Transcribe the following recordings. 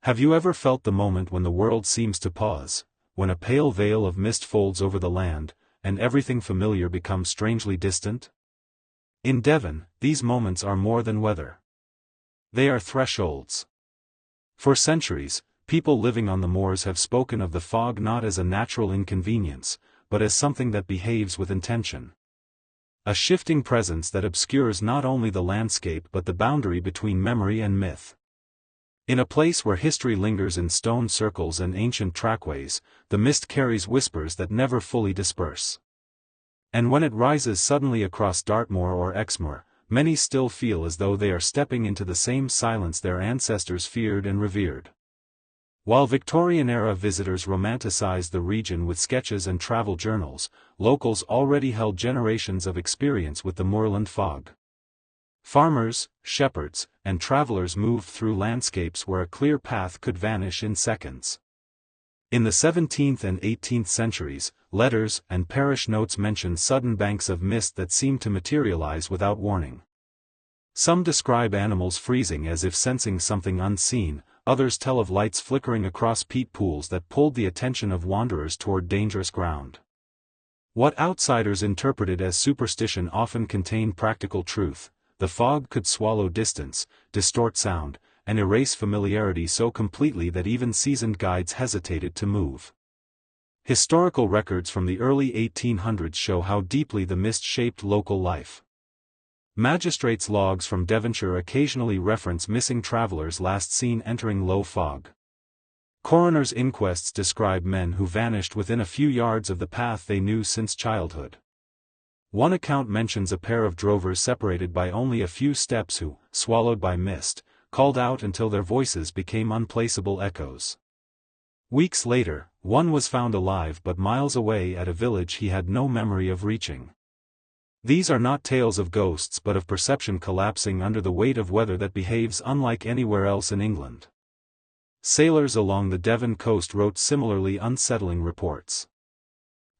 Have you ever felt the moment when the world seems to pause, when a pale veil of mist folds over the land, and everything familiar becomes strangely distant? In Devon, these moments are more than weather. They are thresholds. For centuries, people living on the moors have spoken of the fog not as a natural inconvenience, but as something that behaves with intention. A shifting presence that obscures not only the landscape but the boundary between memory and myth. In a place where history lingers in stone circles and ancient trackways, the mist carries whispers that never fully disperse. And when it rises suddenly across Dartmoor or Exmoor, many still feel as though they are stepping into the same silence their ancestors feared and revered. While Victorian-era visitors romanticized the region with sketches and travel journals, locals already held generations of experience with the moorland fog. Farmers, shepherds, and travelers moved through landscapes where a clear path could vanish in seconds. In the 17th and 18th centuries, letters and parish notes mention sudden banks of mist that seemed to materialize without warning. Some describe animals freezing as if sensing something unseen, others tell of lights flickering across peat pools that pulled the attention of wanderers toward dangerous ground. What outsiders interpreted as superstition often contained practical truth. The fog could swallow distance, distort sound, and erase familiarity so completely that even seasoned guides hesitated to move. Historical records from the early 1800s show how deeply the mist shaped local life. Magistrates' logs from Devonshire occasionally reference missing travelers last seen entering low fog. Coroners' inquests describe men who vanished within a few yards of the path they knew since childhood. One account mentions a pair of drovers separated by only a few steps who, swallowed by mist, called out until their voices became unplaceable echoes. Weeks later, one was found alive but miles away at a village he had no memory of reaching. These are not tales of ghosts but of perception collapsing under the weight of weather that behaves unlike anywhere else in England. Sailors along the Devon coast wrote similarly unsettling reports.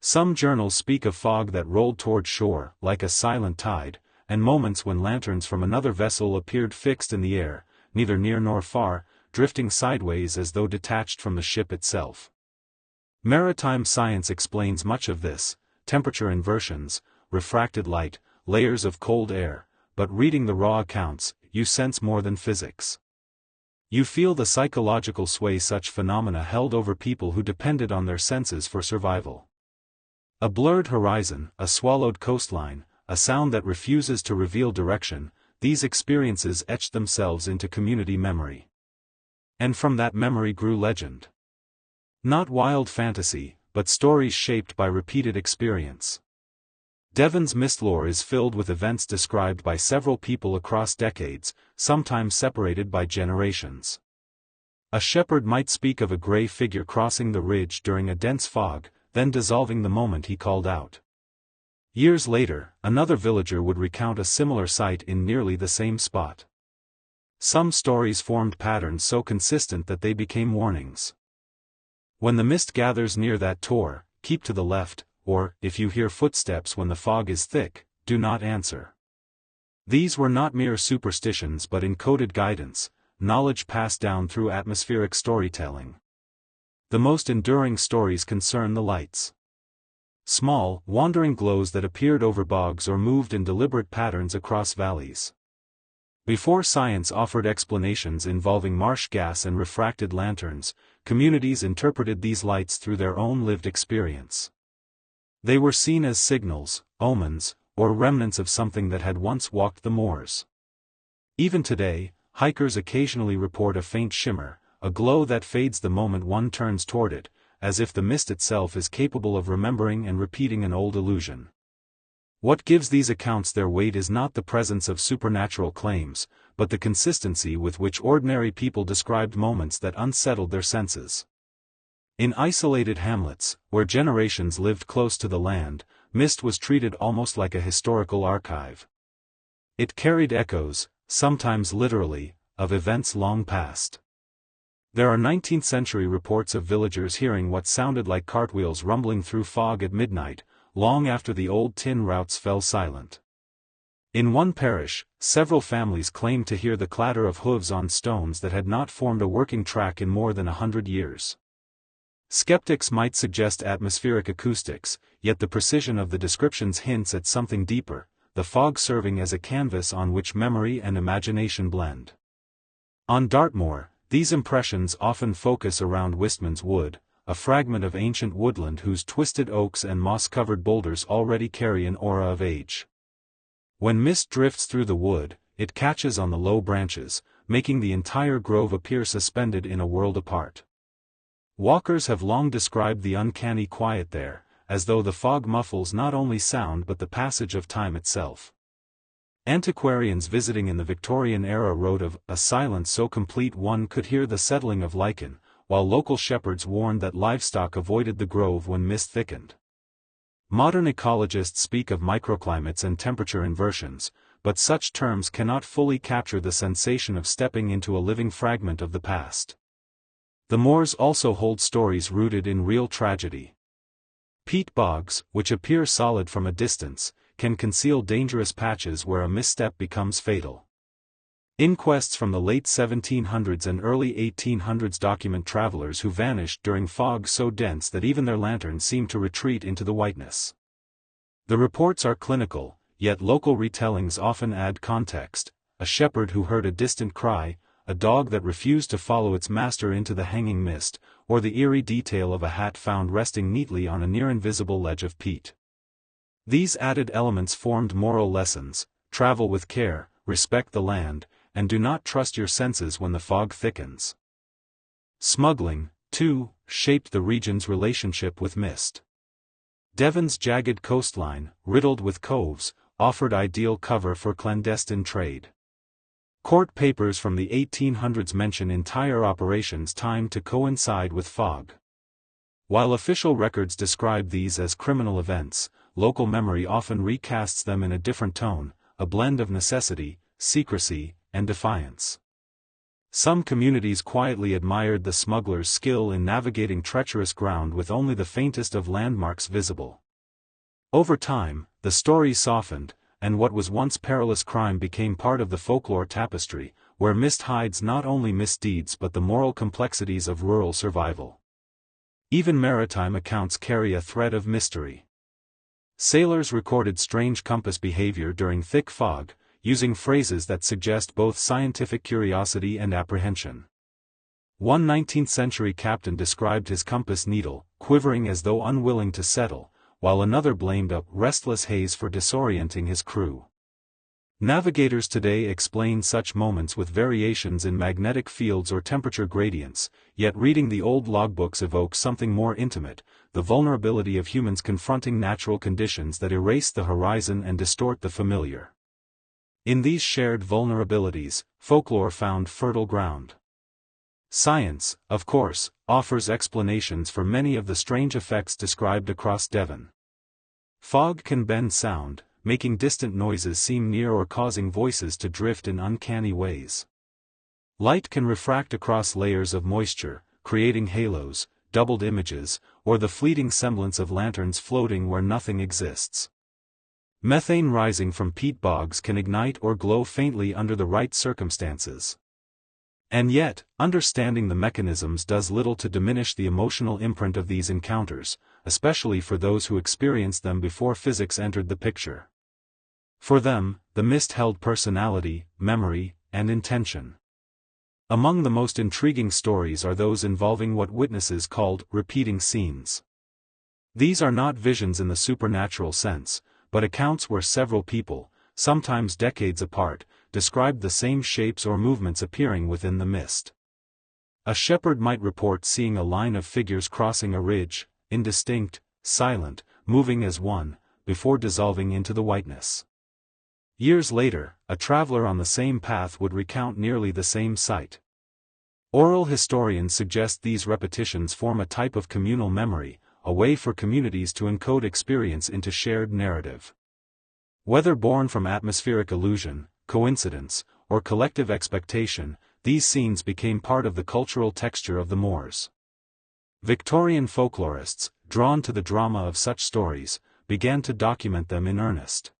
Some journals speak of fog that rolled toward shore, like a silent tide, and moments when lanterns from another vessel appeared fixed in the air, neither near nor far, drifting sideways as though detached from the ship itself. Maritime science explains much of this: temperature inversions, refracted light, layers of cold air, but reading the raw accounts, you sense more than physics. You feel the psychological sway such phenomena held over people who depended on their senses for survival. A blurred horizon, a swallowed coastline, a sound that refuses to reveal direction, these experiences etched themselves into community memory. And from that memory grew legend. Not wild fantasy, but stories shaped by repeated experience. Devon's mistlore is filled with events described by several people across decades, sometimes separated by generations. A shepherd might speak of a gray figure crossing the ridge during a dense fog, then dissolving the moment he called out. Years later, another villager would recount a similar sight in nearly the same spot. Some stories formed patterns so consistent that they became warnings. When the mist gathers near that tor, keep to the left, or, if you hear footsteps when the fog is thick, do not answer. These were not mere superstitions but encoded guidance, knowledge passed down through atmospheric storytelling. The most enduring stories concern the lights. Small, wandering glows that appeared over bogs or moved in deliberate patterns across valleys. Before science offered explanations involving marsh gas and refracted lanterns, communities interpreted these lights through their own lived experience. They were seen as signals, omens, or remnants of something that had once walked the moors. Even today, hikers occasionally report a faint shimmer, a glow that fades the moment one turns toward it, as if the mist itself is capable of remembering and repeating an old illusion. What gives these accounts their weight is not the presence of supernatural claims, but the consistency with which ordinary people described moments that unsettled their senses. In isolated hamlets, where generations lived close to the land, mist was treated almost like a historical archive. It carried echoes, sometimes literally, of events long past. There are 19th-century reports of villagers hearing what sounded like cartwheels rumbling through fog at midnight, long after the old tin routes fell silent. In one parish, several families claimed to hear the clatter of hooves on stones that had not formed a working track in more than 100 years. Skeptics might suggest atmospheric acoustics, yet the precision of the descriptions hints at something deeper, the fog serving as a canvas on which memory and imagination blend. On Dartmoor, these impressions often focus around Wistman's Wood, a fragment of ancient woodland whose twisted oaks and moss-covered boulders already carry an aura of age. When mist drifts through the wood, it catches on the low branches, making the entire grove appear suspended in a world apart. Walkers have long described the uncanny quiet there, as though the fog muffles not only sound but the passage of time itself. Antiquarians visiting in the Victorian era wrote of a silence so complete one could hear the settling of lichen, while local shepherds warned that livestock avoided the grove when mist thickened. Modern ecologists speak of microclimates and temperature inversions, but such terms cannot fully capture the sensation of stepping into a living fragment of the past. The moors also hold stories rooted in real tragedy. Peat bogs, which appear solid from a distance, can conceal dangerous patches where a misstep becomes fatal. Inquests from the late 1700s and early 1800s document travelers who vanished during fog so dense that even their lanterns seemed to retreat into the whiteness. The reports are clinical, yet local retellings often add context: a shepherd who heard a distant cry, a dog that refused to follow its master into the hanging mist, or the eerie detail of a hat found resting neatly on a near-invisible ledge of peat. These added elements formed moral lessons: travel with care, respect the land, and do not trust your senses when the fog thickens. Smuggling, too, shaped the region's relationship with mist. Devon's jagged coastline, riddled with coves, offered ideal cover for clandestine trade. Court papers from the 1800s mention entire operations timed to coincide with fog. While official records describe these as criminal events, local memory often recasts them in a different tone, a blend of necessity, secrecy, and defiance. Some communities quietly admired the smugglers' skill in navigating treacherous ground with only the faintest of landmarks visible. Over time, the story softened, and what was once perilous crime became part of the folklore tapestry, where mist hides not only misdeeds but the moral complexities of rural survival. Even maritime accounts carry a thread of mystery. Sailors recorded strange compass behavior during thick fog, using phrases that suggest both scientific curiosity and apprehension. One 19th-century captain described his compass needle, quivering as though unwilling to settle, while another blamed a restless haze for disorienting his crew. Navigators today explain such moments with variations in magnetic fields or temperature gradients, yet reading the old logbooks evokes something more intimate: the vulnerability of humans confronting natural conditions that erase the horizon and distort the familiar. In these shared vulnerabilities, folklore found fertile ground. Science, of course, offers explanations for many of the strange effects described across Devon. Fog can bend sound, making distant noises seem near or causing voices to drift in uncanny ways. Light can refract across layers of moisture, creating halos, doubled images, or the fleeting semblance of lanterns floating where nothing exists. Methane rising from peat bogs can ignite or glow faintly under the right circumstances. And yet, understanding the mechanisms does little to diminish the emotional imprint of these encounters, especially for those who experienced them before physics entered the picture. For them, the mist held personality, memory, and intention. Among the most intriguing stories are those involving what witnesses called repeating scenes. These are not visions in the supernatural sense, but accounts where several people, sometimes decades apart, described the same shapes or movements appearing within the mist. A shepherd might report seeing a line of figures crossing a ridge, indistinct, silent, moving as one, before dissolving into the whiteness. Years later, a traveler on the same path would recount nearly the same sight. Oral historians suggest these repetitions form a type of communal memory, a way for communities to encode experience into shared narrative. Whether born from atmospheric illusion, coincidence, or collective expectation, these scenes became part of the cultural texture of the moors. Victorian folklorists, drawn to the drama of such stories, began to document them in earnest.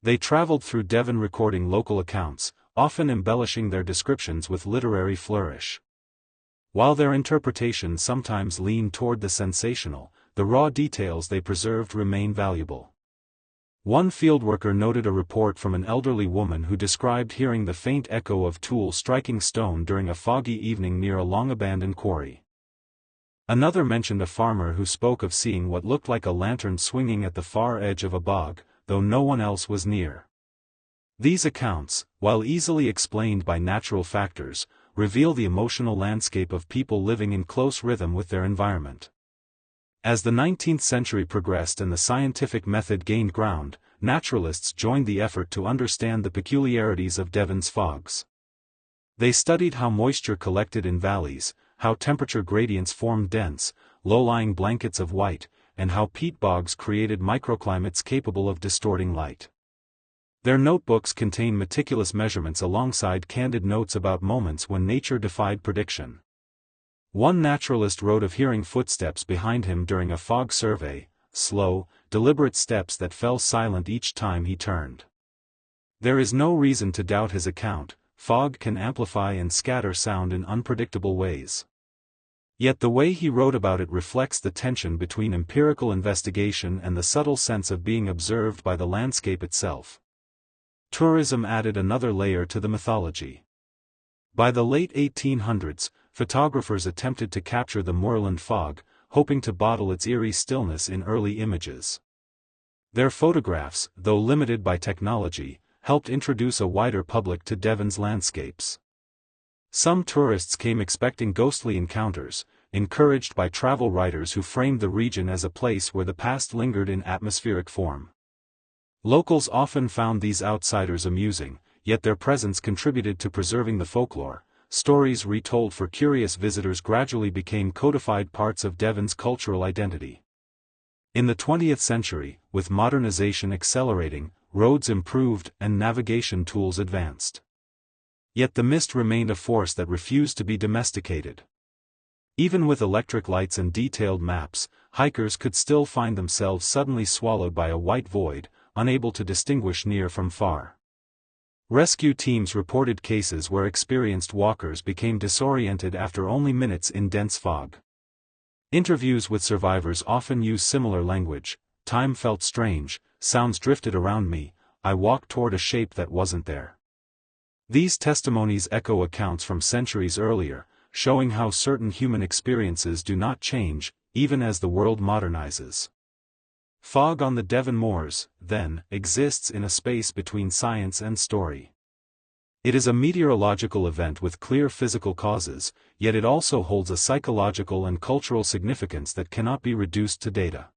They traveled through Devon recording local accounts, often embellishing their descriptions with literary flourish. While their interpretation sometimes leaned toward the sensational, the raw details they preserved remain valuable. One fieldworker noted a report from an elderly woman who described hearing the faint echo of tools striking stone during a foggy evening near a long-abandoned quarry. Another mentioned a farmer who spoke of seeing what looked like a lantern swinging at the far edge of a bog, though no one else was near. These accounts, while easily explained by natural factors, reveal the emotional landscape of people living in close rhythm with their environment. As the 19th century progressed and the scientific method gained ground, naturalists joined the effort to understand the peculiarities of Devon's fogs. They studied how moisture collected in valleys, how temperature gradients formed dense, low-lying blankets of white, and how peat bogs created microclimates capable of distorting light. Their notebooks contain meticulous measurements alongside candid notes about moments when nature defied prediction. One naturalist wrote of hearing footsteps behind him during a fog survey, slow, deliberate steps that fell silent each time he turned. There is no reason to doubt his account. Fog can amplify and scatter sound in unpredictable ways. Yet the way he wrote about it reflects the tension between empirical investigation and the subtle sense of being observed by the landscape itself. Tourism added another layer to the mythology. By the late 1800s, photographers attempted to capture the moorland fog, hoping to bottle its eerie stillness in early images. Their photographs, though limited by technology, helped introduce a wider public to Devon's landscapes. Some tourists came expecting ghostly encounters, encouraged by travel writers who framed the region as a place where the past lingered in atmospheric form. Locals often found these outsiders amusing, yet their presence contributed to preserving the folklore. Stories retold for curious visitors gradually became codified parts of Devon's cultural identity. In the 20th century, with modernization accelerating, roads improved and navigation tools advanced. Yet the mist remained a force that refused to be domesticated. Even with electric lights and detailed maps, hikers could still find themselves suddenly swallowed by a white void, unable to distinguish near from far. Rescue teams reported cases where experienced walkers became disoriented after only minutes in dense fog. Interviews with survivors often use similar language. Time felt strange, sounds drifted around me, I walked toward a shape that wasn't there. These testimonies echo accounts from centuries earlier, showing how certain human experiences do not change, even as the world modernizes. Fog on the Devon moors, then, exists in a space between science and story. It is a meteorological event with clear physical causes, yet it also holds a psychological and cultural significance that cannot be reduced to data.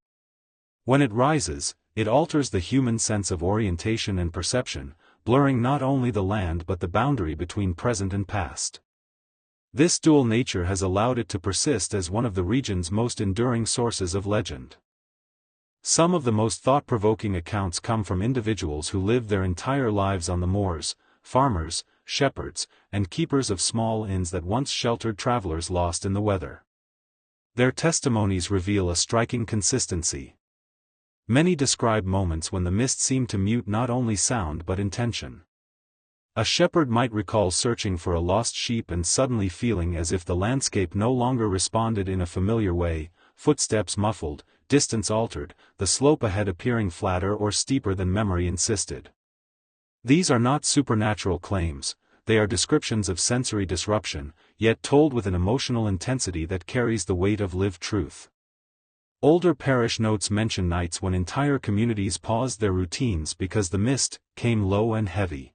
When it rises, it alters the human sense of orientation and perception, blurring not only the land but the boundary between present and past. This dual nature has allowed it to persist as one of the region's most enduring sources of legend. Some of the most thought-provoking accounts come from individuals who lived their entire lives on the moors, farmers, shepherds, and keepers of small inns that once sheltered travelers lost in the weather. Their testimonies reveal a striking consistency. Many describe moments when the mist seemed to mute not only sound but intention. A shepherd might recall searching for a lost sheep and suddenly feeling as if the landscape no longer responded in a familiar way, footsteps muffled, distance altered, the slope ahead appearing flatter or steeper than memory insisted. These are not supernatural claims, they are descriptions of sensory disruption, yet told with an emotional intensity that carries the weight of lived truth. Older parish notes mention nights when entire communities paused their routines because the mist came low and heavy.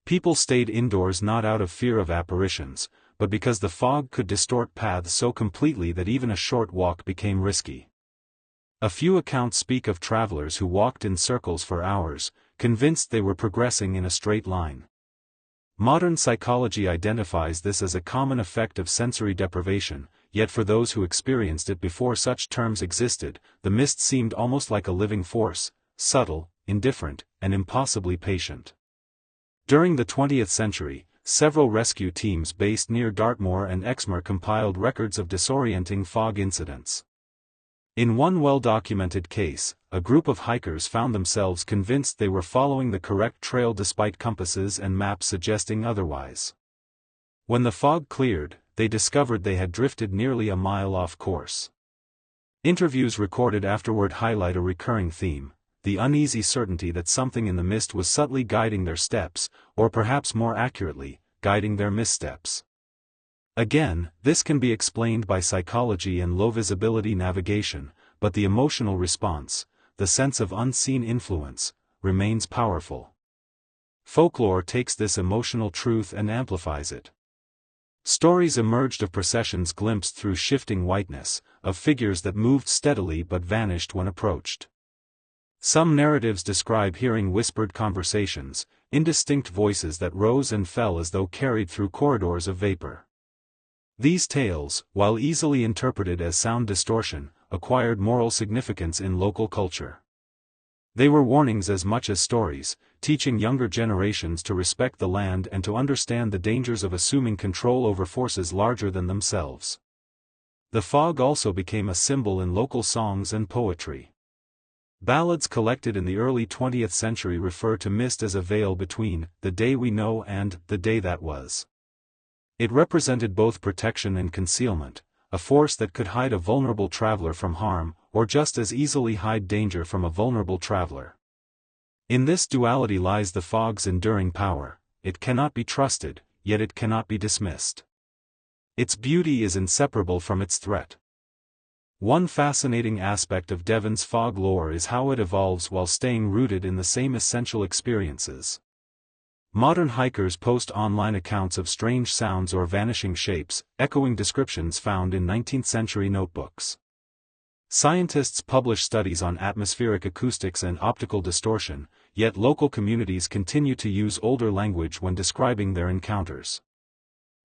People stayed indoors not out of fear of apparitions, but because the fog could distort paths so completely that even a short walk became risky. A few accounts speak of travelers who walked in circles for hours, convinced they were progressing in a straight line. Modern psychology identifies this as a common effect of sensory deprivation, yet for those who experienced it before such terms existed, the mist seemed almost like a living force, subtle, indifferent, and impossibly patient. During the 20th century, several rescue teams based near Dartmoor and Exmoor compiled records of disorienting fog incidents. In one well-documented case, a group of hikers found themselves convinced they were following the correct trail despite compasses and maps suggesting otherwise. When the fog cleared, they discovered they had drifted nearly a mile off course. Interviews recorded afterward highlight a recurring theme: the uneasy certainty that something in the mist was subtly guiding their steps, or perhaps more accurately, guiding their missteps. Again, this can be explained by psychology and low-visibility navigation, but the emotional response, the sense of unseen influence, remains powerful. Folklore takes this emotional truth and amplifies it. Stories emerged of processions glimpsed through shifting whiteness, of figures that moved steadily but vanished when approached. Some narratives describe hearing whispered conversations, indistinct voices that rose and fell as though carried through corridors of vapor. These tales, while easily interpreted as sound distortion, acquired moral significance in local culture. They were warnings as much as stories, teaching younger generations to respect the land and to understand the dangers of assuming control over forces larger than themselves. The fog also became a symbol in local songs and poetry. Ballads collected in the early 20th century refer to mist as a veil between the day we know and the day that was. It represented both protection and concealment, a force that could hide a vulnerable traveler from harm, or just as easily hide danger from a vulnerable traveler. In this duality lies the fog's enduring power: it cannot be trusted, yet it cannot be dismissed. Its beauty is inseparable from its threat. One fascinating aspect of Devon's fog lore is how it evolves while staying rooted in the same essential experiences. Modern hikers post online accounts of strange sounds or vanishing shapes, echoing descriptions found in 19th-century notebooks. Scientists publish studies on atmospheric acoustics and optical distortion, yet local communities continue to use older language when describing their encounters.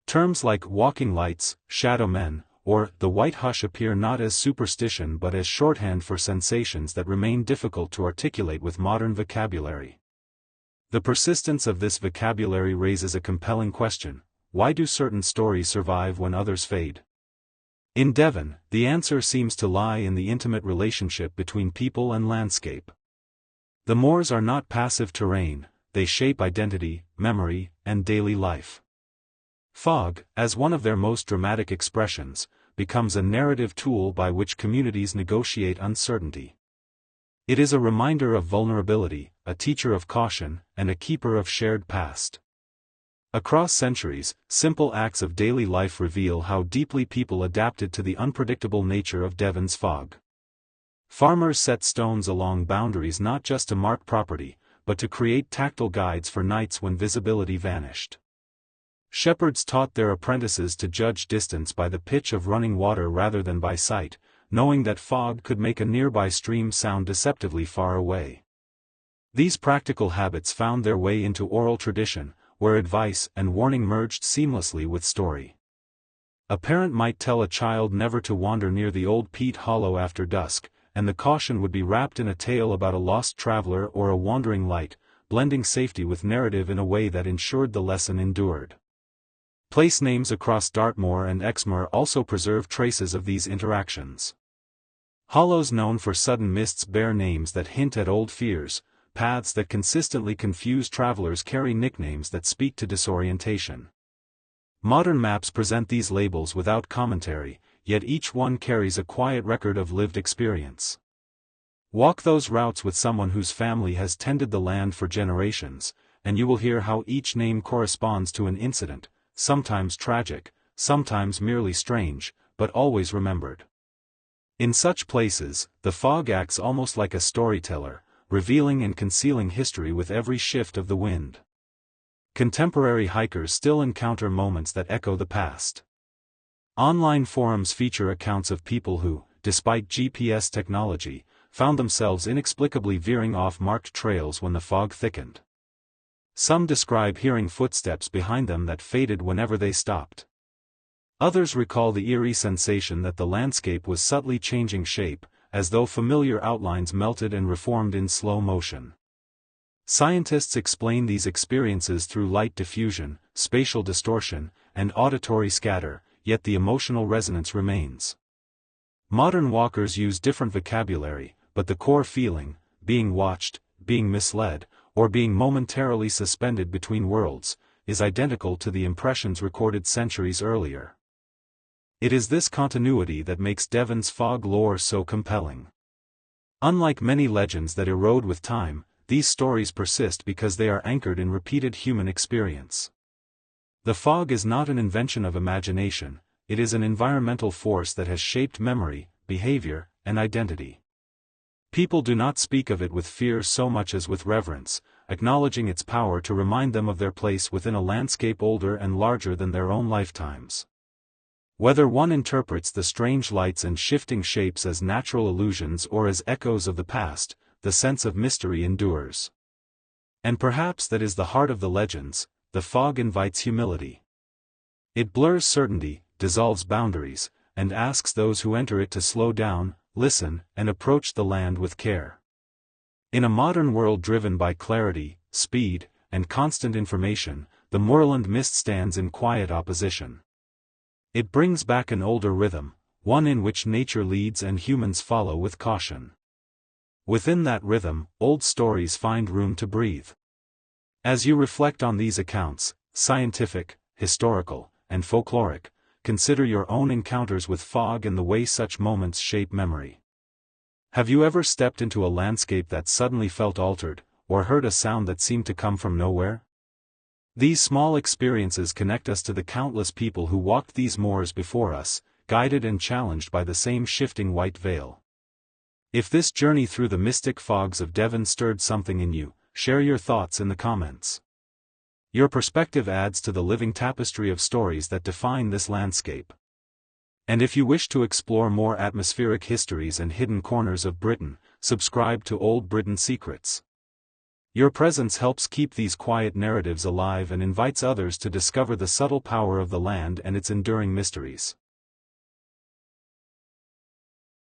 Terms like walking lights, shadow men, or the white hush appear not as superstition but as shorthand for sensations that remain difficult to articulate with modern vocabulary. The persistence of this vocabulary raises a compelling question: why do certain stories survive when others fade? In Devon, the answer seems to lie in the intimate relationship between people and landscape. The moors are not passive terrain, they shape identity, memory, and daily life. Fog, as one of their most dramatic expressions, becomes a narrative tool by which communities negotiate uncertainty. It is a reminder of vulnerability, a teacher of caution, and a keeper of shared past. Across centuries, simple acts of daily life reveal how deeply people adapted to the unpredictable nature of Devon's fog. Farmers set stones along boundaries not just to mark property, but to create tactile guides for nights when visibility vanished. Shepherds taught their apprentices to judge distance by the pitch of running water rather than by sight, knowing that fog could make a nearby stream sound deceptively far away. These practical habits found their way into oral tradition, where advice and warning merged seamlessly with story. A parent might tell a child never to wander near the old peat hollow after dusk, and the caution would be wrapped in a tale about a lost traveler or a wandering light, blending safety with narrative in a way that ensured the lesson endured. Place names across Dartmoor and Exmoor also preserve traces of these interactions. Hollows known for sudden mists bear names that hint at old fears. Paths that consistently confuse travelers carry nicknames that speak to disorientation. Modern maps present these labels without commentary, yet each one carries a quiet record of lived experience. Walk those routes with someone whose family has tended the land for generations, and you will hear how each name corresponds to an incident, sometimes tragic, sometimes merely strange, but always remembered. In such places, the fog acts almost like a storyteller, revealing and concealing history with every shift of the wind. Contemporary hikers still encounter moments that echo the past. Online forums feature accounts of people who, despite GPS technology, found themselves inexplicably veering off marked trails when the fog thickened. Some describe hearing footsteps behind them that faded whenever they stopped. Others recall the eerie sensation that the landscape was subtly changing shape, as though familiar outlines melted and reformed in slow motion. Scientists explain these experiences through light diffusion, spatial distortion, and auditory scatter, yet the emotional resonance remains. Modern walkers use different vocabulary, but the core feeling, being watched, being misled, or being momentarily suspended between worlds, is identical to the impressions recorded centuries earlier. It is this continuity that makes Devon's fog lore so compelling. Unlike many legends that erode with time, these stories persist because they are anchored in repeated human experience. The fog is not an invention of imagination, it is an environmental force that has shaped memory, behavior, and identity. People do not speak of it with fear so much as with reverence, acknowledging its power to remind them of their place within a landscape older and larger than their own lifetimes. Whether one interprets the strange lights and shifting shapes as natural illusions or as echoes of the past, the sense of mystery endures. And perhaps that is the heart of the legends. The fog invites humility. It blurs certainty, dissolves boundaries, and asks those who enter it to slow down, listen, and approach the land with care. In a modern world driven by clarity, speed, and constant information, the moorland mist stands in quiet opposition. It brings back an older rhythm, one in which nature leads and humans follow with caution. Within that rhythm, old stories find room to breathe. As you reflect on these accounts, scientific, historical, and folkloric, consider your own encounters with fog and the way such moments shape memory. Have you ever stepped into a landscape that suddenly felt altered, or heard a sound that seemed to come from nowhere? These small experiences connect us to the countless people who walked these moors before us, guided and challenged by the same shifting white veil. If this journey through the mystic fogs of Devon stirred something in you, share your thoughts in the comments. Your perspective adds to the living tapestry of stories that define this landscape. And if you wish to explore more atmospheric histories and hidden corners of Britain, subscribe to Old Britain Secrets. Your presence helps keep these quiet narratives alive and invites others to discover the subtle power of the land and its enduring mysteries.